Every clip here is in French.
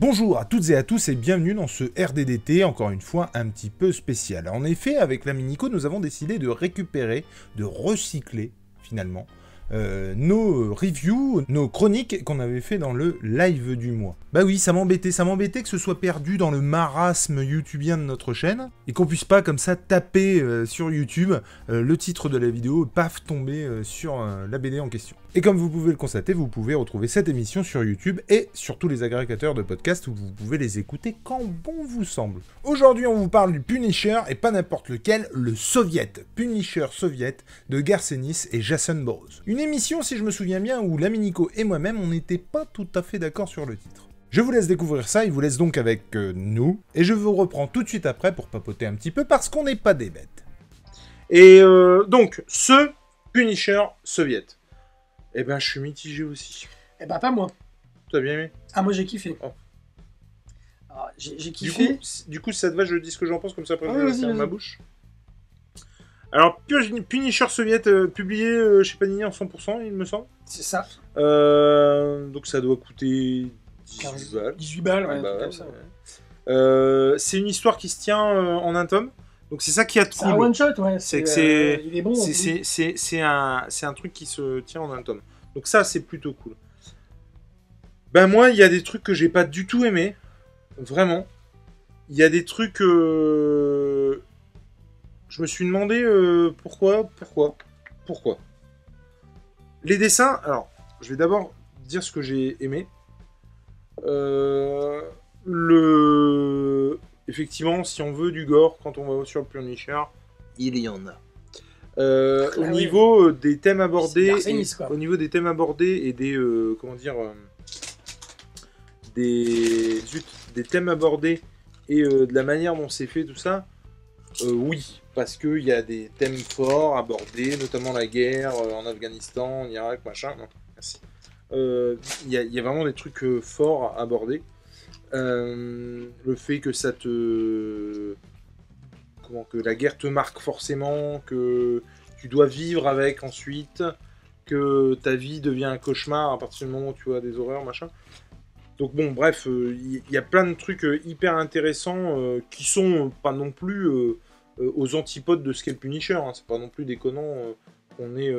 Bonjour à toutes et à tous et bienvenue dans ce RDDT, encore une fois un petit peu spécial. En effet, avec l'ami Nico, nous avons décidé de récupérer, de recycler finalement, nos reviews, nos chroniques qu'on avait fait dans le live du mois. Bah oui, ça m'embêtait que ce soit perdu dans le marasme youtubien de notre chaîne, et qu'on puisse pas comme ça taper sur YouTube le titre de la vidéo, paf, tomber sur la BD en question. Et comme vous pouvez le constater, vous pouvez retrouver cette émission sur YouTube et sur tous les agrégateurs de podcasts où vous pouvez les écouter quand bon vous semble. Aujourd'hui, on vous parle du Punisher, et pas n'importe lequel, le Soviet. Punisher Soviet de Garth Ennis et Jason Burrows. Une émission, si je me souviens bien, où l'ami Nico et moi-même, on n'était pas tout à fait d'accord sur le titre. Je vous laisse découvrir ça, il vous laisse donc avec nous, et je vous reprends tout de suite après pour papoter un petit peu, parce qu'on n'est pas des bêtes. Et donc, ce Punisher Soviet. Eh ben, je suis mitigé aussi. Eh ben, pas moi. T'as bien aimé? Ah, moi, j'ai kiffé. Oh. Alors, j'ai kiffé. Du coup, si ça te va, je dis ce que j'en pense, comme ça, après, Ah, je vas-y, vais faire vas-y. ma bouche. Alors, Punisher Soviet, publié chez Panini en 100%, il me semble. C'est ça. Donc, ça doit coûter 18 balles. 18 balles, ouais, Bah, comme ouais, ça. ouais. C'est une histoire qui se tient en un tome. Donc, c'est ça qui a de C'est un cool. one shot, ouais. C'est que c'est... Il est bon. C'est un truc qui se tient en un tome. Donc ça, c'est plutôt cool. Ben moi, il y a des trucs que j'ai pas du tout aimé. Vraiment. Il y a des trucs... Je me suis demandé pourquoi. Les dessins... Alors, je vais d'abord dire ce que j'ai aimé. Effectivement, si on veut du gore, quand on va sur le Punisher, il y en a. Au niveau des thèmes abordés, au niveau des thèmes abordés et des des thèmes abordés et de la manière dont c'est fait tout ça, oui, parce que il y a des thèmes forts abordés, notamment la guerre en Afghanistan, en Irak, machin. Non, merci. Il y a vraiment des trucs forts à aborder. Le fait que ça te que la guerre te marque forcément, que tu dois vivre avec ensuite, que ta vie devient un cauchemar à partir du moment où tu as des horreurs, machin. Donc bon, bref, il y a plein de trucs hyper intéressants qui sont pas non plus aux antipodes de ce qu'est le Punisher. Hein. C'est pas non plus déconnant qu'on ait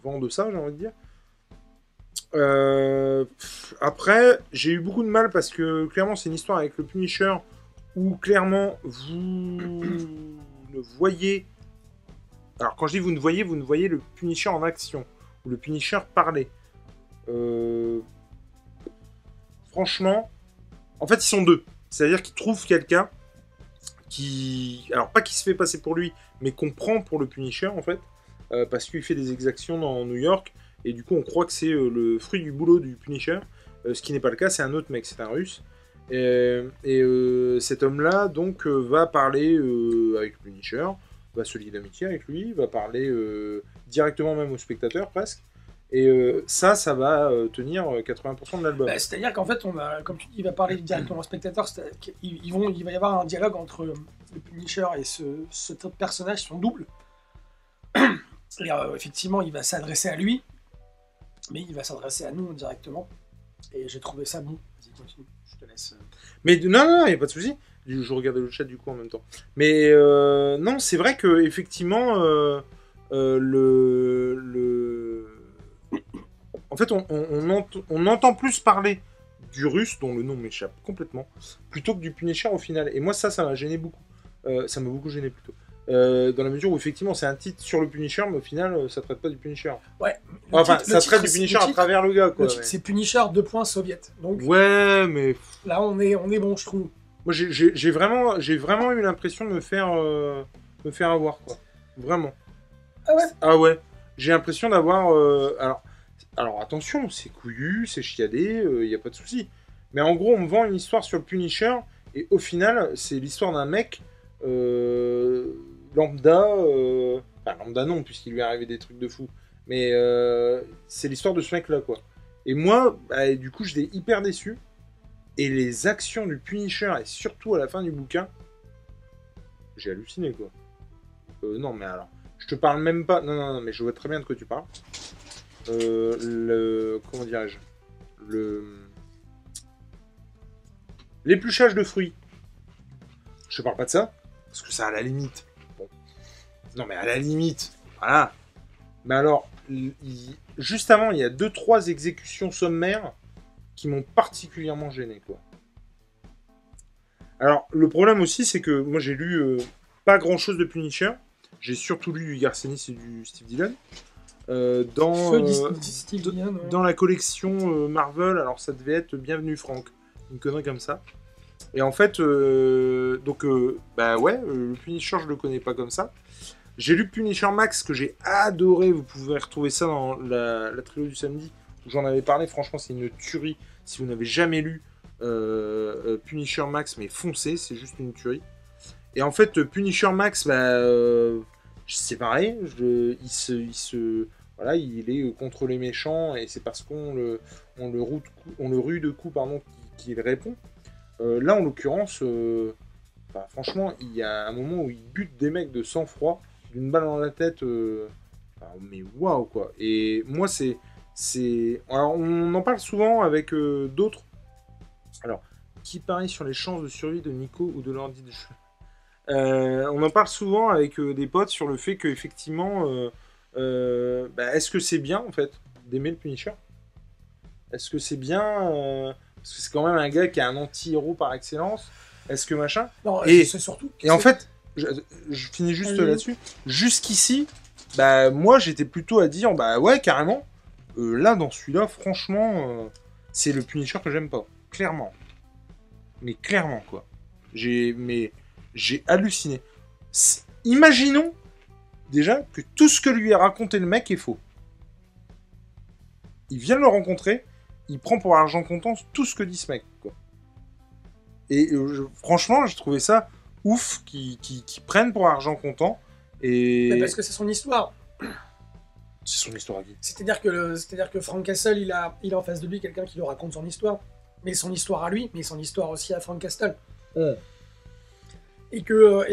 vent de ça, j'ai envie de dire. Après, j'ai eu beaucoup de mal parce que clairement, c'est une histoire avec le Punisher où clairement vous ne voyez. Alors quand je dis vous ne voyez le Punisher en action, ou le Punisher parler. Franchement, en fait ils sont deux. C'est-à-dire qu'ils trouvent quelqu'un qui. Alors pas qui se fait passer pour lui, mais qu'on prend pour le Punisher en fait, parce qu'il fait des exactions dans New York, et du coup on croit que c'est le fruit du boulot du Punisher, ce qui n'est pas le cas, c'est un autre mec, c'est un russe. Et cet homme-là, donc, va parler avec le Punisher, va se lier d'amitié avec lui, va parler directement même au spectateur, presque. Et ça va tenir 80% de l'album. Bah, c'est-à-dire qu'en fait, comme tu dis, il va parler directement au spectateur. Il va y avoir un dialogue entre le Punisher et ce personnage, son double. Et effectivement, il va s'adresser à lui, mais il va s'adresser à nous directement. Et j'ai trouvé ça bon. Vas-y, continue. Je te laisse. Mais non, il n'y a pas de souci. Je regardais le chat du coup en même temps. Mais non, c'est vrai que effectivement, en fait, on entend plus parler du russe, dont le nom m'échappe complètement, plutôt que du Punisher au final. Et moi, ça m'a gêné beaucoup. Ça m'a beaucoup gêné plutôt. Dans la mesure où effectivement c'est un titre sur le Punisher, mais au final ça traite pas du Punisher. Ouais. Enfin, ça traite du Punisher à travers le gars, quoi. Le titre, c'est Punisher Soviet. Donc ouais, mais là on est bon, je trouve. Moi j'ai vraiment eu l'impression de me faire avoir, quoi. Vraiment. Ah ouais. Ah ouais. J'ai l'impression d'avoir alors attention, c'est couillu, c'est chiadé, y a pas de souci. Mais en gros, on me vend une histoire sur le Punisher et au final, c'est l'histoire d'un mec lambda, enfin lambda non, puisqu'il lui est arrivé des trucs de fou, mais c'est l'histoire de ce mec-là, quoi. Et moi, bah, du coup, j'étais hyper déçu, et les actions du Punisher, et surtout à la fin du bouquin, j'ai halluciné, quoi. Non, mais alors, je te parle même pas, non, mais je vois très bien de quoi tu parles. Comment dirais-je, L'épluchage de fruits. Je parle pas de ça, parce que ça, à la limite. Bon. Non, mais à la limite, voilà. Mais alors, juste avant, il y a 2-3 exécutions sommaires qui m'ont particulièrement gêné, quoi. Alors, le problème aussi, c'est que moi, j'ai lu pas grand-chose de Punisher. J'ai surtout lu du Garcenis et du Steve Dillon. Dans la collection Marvel, alors ça devait être Bienvenue Franck, une connerie comme ça. Et en fait, le Punisher, je le connais pas comme ça. J'ai lu Punisher Max, que j'ai adoré, vous pouvez retrouver ça dans la trilogie du samedi, où j'en avais parlé, franchement c'est une tuerie. Si vous n'avez jamais lu Punisher Max, mais foncez, c'est juste une tuerie. Et en fait, Punisher Max, c'est pareil, il est contre les méchants, et c'est parce qu'on le rue de coups qu'il répond. Là, en l'occurrence, franchement, il y a un moment où il bute des mecs de sang-froid, d'une balle dans la tête, mais waouh, quoi. Et moi, alors, on en parle souvent avec d'autres. Alors, qui parie sur les chances de survie de Nico ou de l'ordi de on en parle souvent avec des potes sur le fait qu'effectivement, est-ce que c'est bien, en fait, d'aimer le Punisher? Est-ce que c'est bien parce que c'est quand même un gars qui est un anti-héros par excellence. Est-ce que machin? Non, c'est surtout... Et en fait, je finis juste là-dessus. Jusqu'ici, moi, j'étais plutôt à dire, ouais, carrément. Là, dans celui-là, franchement, c'est le Punisher que j'aime pas. Clairement. Mais clairement, quoi. J'ai halluciné. Imaginons, déjà, que tout ce que lui a raconté le mec est faux. Il vient de le rencontrer, il prend pour argent comptant tout ce que dit ce mec, quoi. Et franchement, j'ai trouvé ça ouf qu'ils prennent pour argent comptant. Mais parce que c'est son histoire. C'est son histoire à vie. C'est-à-dire que Frank Castle, il a en face de lui quelqu'un qui lui raconte son histoire. Mais son histoire à lui, mais son histoire aussi à Frank Castle. Et que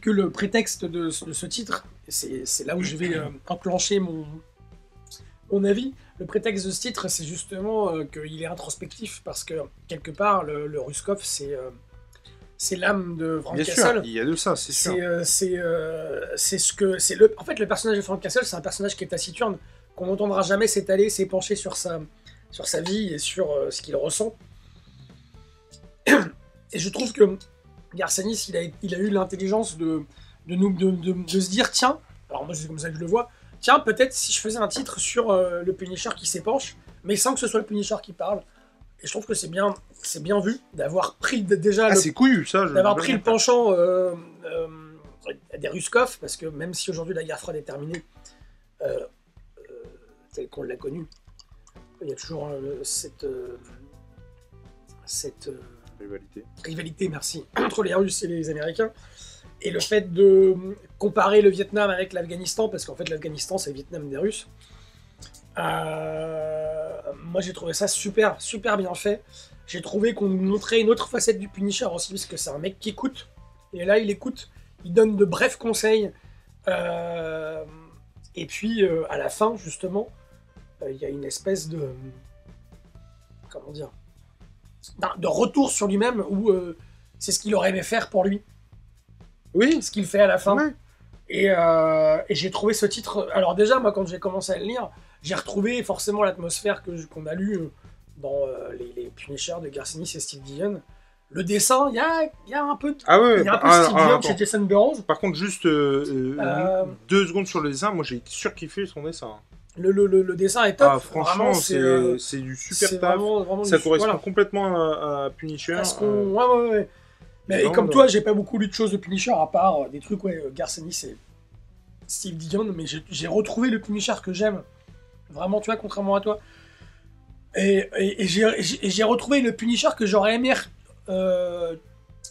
le prétexte de ce titre, c'est là où je vais enclencher mon avis. Le prétexte de ce titre, c'est justement qu'il est introspectif, parce que, quelque part, le Ruskov, c'est l'âme de Frank Castle. Bien sûr, il y a de ça, c'est sûr. En fait, le personnage de Frank Castle, c'est un personnage qui est taciturne, qu'on n'entendra jamais s'étaler, s'épancher sur sa vie et sur ce qu'il ressent. Et je trouve que Garcenis, il a eu l'intelligence de se dire, tiens, alors moi c'est comme ça que je le vois, tiens, peut-être si je faisais un titre sur le Punisher qui s'épanche, mais sans que ce soit le Punisher qui parle. Et je trouve que c'est bien vu d'avoir pris déjà c'est couillu, ça. D'avoir pris le penchant des Ruskov, parce que même si aujourd'hui la guerre froide est terminée, telle qu'on l'a connue, il y a toujours cette rivalité, merci, entre les Russes et les Américains. Et le fait de comparer le Vietnam avec l'Afghanistan, parce qu'en fait l'Afghanistan c'est le Vietnam des Russes, moi j'ai trouvé ça super bien fait. J'ai trouvé qu'on nous montrait une autre facette du Punisher aussi, parce que c'est un mec qui écoute. Et là il écoute, il donne de brefs conseils. Et puis à la fin justement, il y a une espèce de... comment dire, de retour sur lui-même, où c'est ce qu'il aurait aimé faire pour lui. Oui. Ce qu'il fait à la fin. Oui. Et j'ai trouvé ce titre... Alors déjà, moi, quand j'ai commencé à le lire, j'ai retrouvé forcément l'atmosphère qu'on a lue dans les Punisher de Garcenis et Steve Dillon. Le dessin, il y a un peu... Il y a un peu Steve Dillon chez Jason Burroughs. Par contre, juste 2 secondes sur le dessin, moi j'ai surkiffé son dessin. Le dessin est top. Franchement, c'est du super taf. Vraiment ça correspond complètement à Punisher. Ouais. Mais et comme toi, j'ai pas beaucoup lu de choses de Punisher, à part des trucs, Garcenis et Steve Dillon, mais j'ai retrouvé le Punisher que j'aime. Vraiment, tu vois, contrairement à toi. Et j'ai retrouvé le Punisher que j'aurais aimé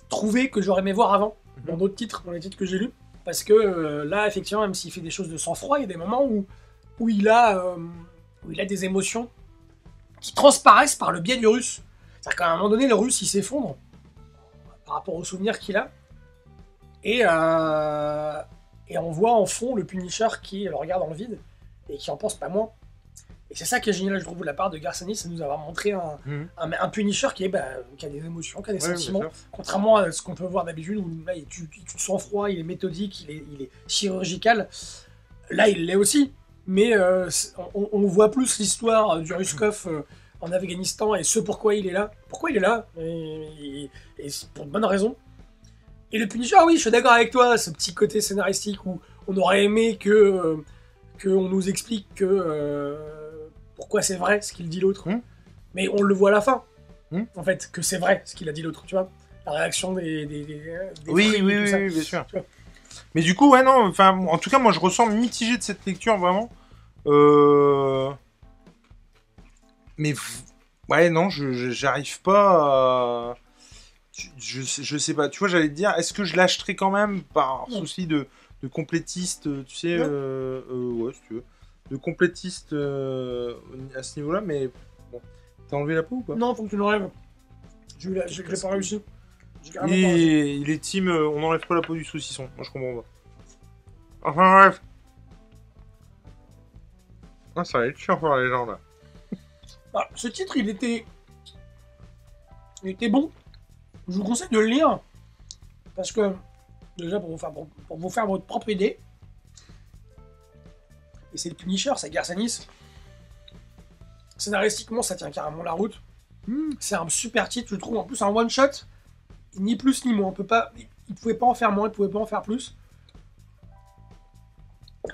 trouver, que j'aurais aimé voir avant, dans d'autres titres, dans les titres que j'ai lus. Parce que là, effectivement, même s'il fait des choses de sang-froid, il y a des moments où il a des émotions qui transparaissent par le biais du russe. C'est-à-dire qu'à un moment donné, le russe, il s'effondre par rapport aux souvenirs qu'il a. Et on voit en fond le Punisher qui le regarde dans le vide et qui en pense pas moins. Et c'est ça qui est génial, je trouve, de la part de Garcinis, c'est de nous avoir montré un Punisher qui a des émotions, qui a des sentiments, contrairement à ce qu'on peut voir d'habitude, où là, il tue de sang-froid, il est méthodique, il est chirurgical. Là, il l'est aussi, mais on voit plus l'histoire du Ruskov en Afghanistan et ce pourquoi il est là. Pourquoi il est là, et c'est pour de bonnes raisons. Et le Punisher, oui, je suis d'accord avec toi, ce petit côté scénaristique où on aurait aimé qu'on nous explique pourquoi c'est vrai ce qu'il dit l'autre. Mais on le voit à la fin, en fait, que c'est vrai ce qu'il a dit l'autre, tu vois. La réaction des oui, bien sûr. Mais du coup, ouais, non, enfin, en tout cas, moi, je ressens mitigé de cette lecture, vraiment. Mais, ouais, non, j'arrive pas à... Je sais pas, tu vois, j'allais te dire, est-ce que je l'achèterais quand même par souci de complétiste, tu sais, ouais, si tu veux, de complétiste à ce niveau-là, mais bon, t'as enlevé la peau ou pas? Non, faut que tu l'enlèves. Je l'ai pas réussi. Il est team, on n'enlève pas la peau du saucisson, moi je comprends pas. Enfin bref. Ah, ça va être chiant pour les gens là. Ah, ce titre, il était bon. Je vous conseille de le lire, parce que, déjà, pour vous faire votre propre idée, et c'est le Punisher, c'est Garcinis. Scénaristiquement, ça tient carrément la route. C'est un super titre, je trouve, en plus un one-shot, ni plus ni moins. Il pouvait pas en faire moins, il pouvait pas en faire plus.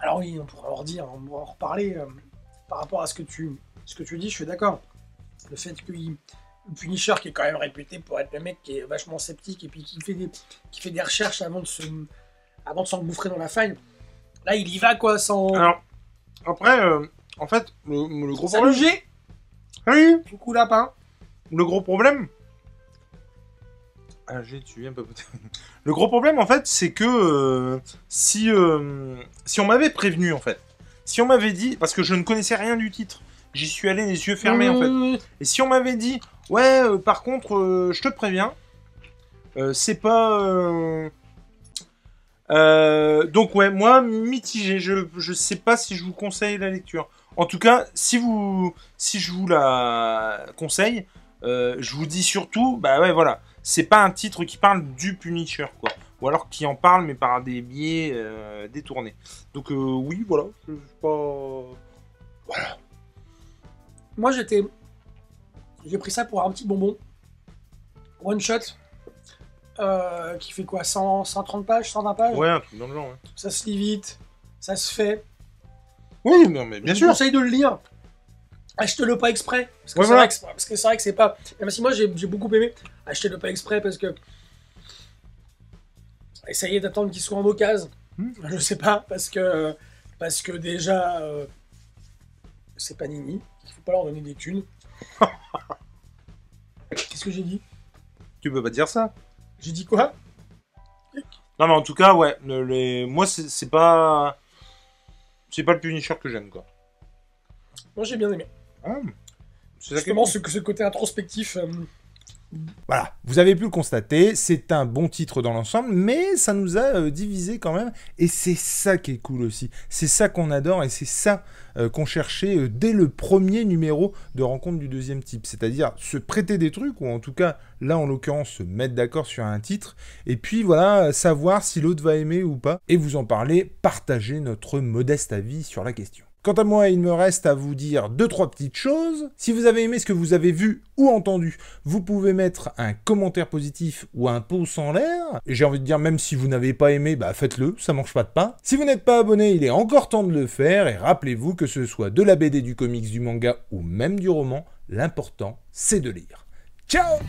Alors oui, on pourra en redire, on pourra en reparler par rapport à ce que tu dis, je suis d'accord. Le fait que le Punisher, qui est quand même réputé pour être le mec qui est vachement sceptique et puis qui fait des recherches avant de s'engouffrer dans la faille. Là, il y va quoi, sans... Alors, après, en fait, le gros problème... Salut G. Oui. Coucou lapin. Le gros problème... Ah, tu viens pas peut-être. Le gros problème, en fait, c'est que si on m'avait prévenu, en fait, si on m'avait dit, parce que je ne connaissais rien du titre, j'y suis allé les yeux fermés, en fait, et si on m'avait dit, ouais, par contre, je te préviens, c'est pas... donc, ouais, moi, mitigé, je sais pas si je vous conseille la lecture. En tout cas, si je vous la conseille, je vous dis surtout, bah ouais, voilà. C'est pas un titre qui parle du Punisher, quoi. Ou alors qui en parle, mais par des biais détournés. Donc, oui, voilà. C'est pas... Voilà. Moi, j'ai pris ça pour un petit bonbon. One shot. Qui fait quoi, 130 pages, 120 pages? Ouais, un truc dans le genre, ouais. Ça se lit vite. Ça se fait. Oui, non, mais bien sûr. Je te conseille de le lire. Achetez-le pas exprès. Parce que ouais, c'est vrai que c'est pas... Même si moi, j'ai beaucoup aimé. Achetez-le pas exprès parce que... Essayez d'attendre qu'il soit en occasion. Je sais pas, parce que déjà... c'est Panini. Il faut pas leur donner des thunes. Qu'est-ce que j'ai dit? Tu peux pas dire ça. J'ai dit quoi? Non, mais en tout cas, ouais. Moi, c'est pas... C'est pas le Punisher que j'aime, quoi. Moi, j'ai bien aimé. Ah, c'est justement ce côté introspectif. Voilà, vous avez pu le constater, c'est un bon titre dans l'ensemble, mais ça nous a divisé quand même, et c'est ça qui est cool aussi, c'est ça qu'on adore, et c'est ça qu'on cherchait dès le premier numéro de Rencontre du deuxième type, c'est-à-dire se prêter des trucs, ou en tout cas, là en l'occurrence, se mettre d'accord sur un titre, et puis voilà, savoir si l'autre va aimer ou pas, et vous en parler, partager notre modeste avis sur la question. Quant à moi, il me reste à vous dire 2-3 petites choses. Si vous avez aimé ce que vous avez vu ou entendu, vous pouvez mettre un commentaire positif ou un pouce en l'air. Et j'ai envie de dire, même si vous n'avez pas aimé, bah faites-le, ça mange pas de pain. Si vous n'êtes pas abonné, il est encore temps de le faire. Et rappelez-vous que ce soit de la BD, du comics, du manga ou même du roman, l'important, c'est de lire. Ciao!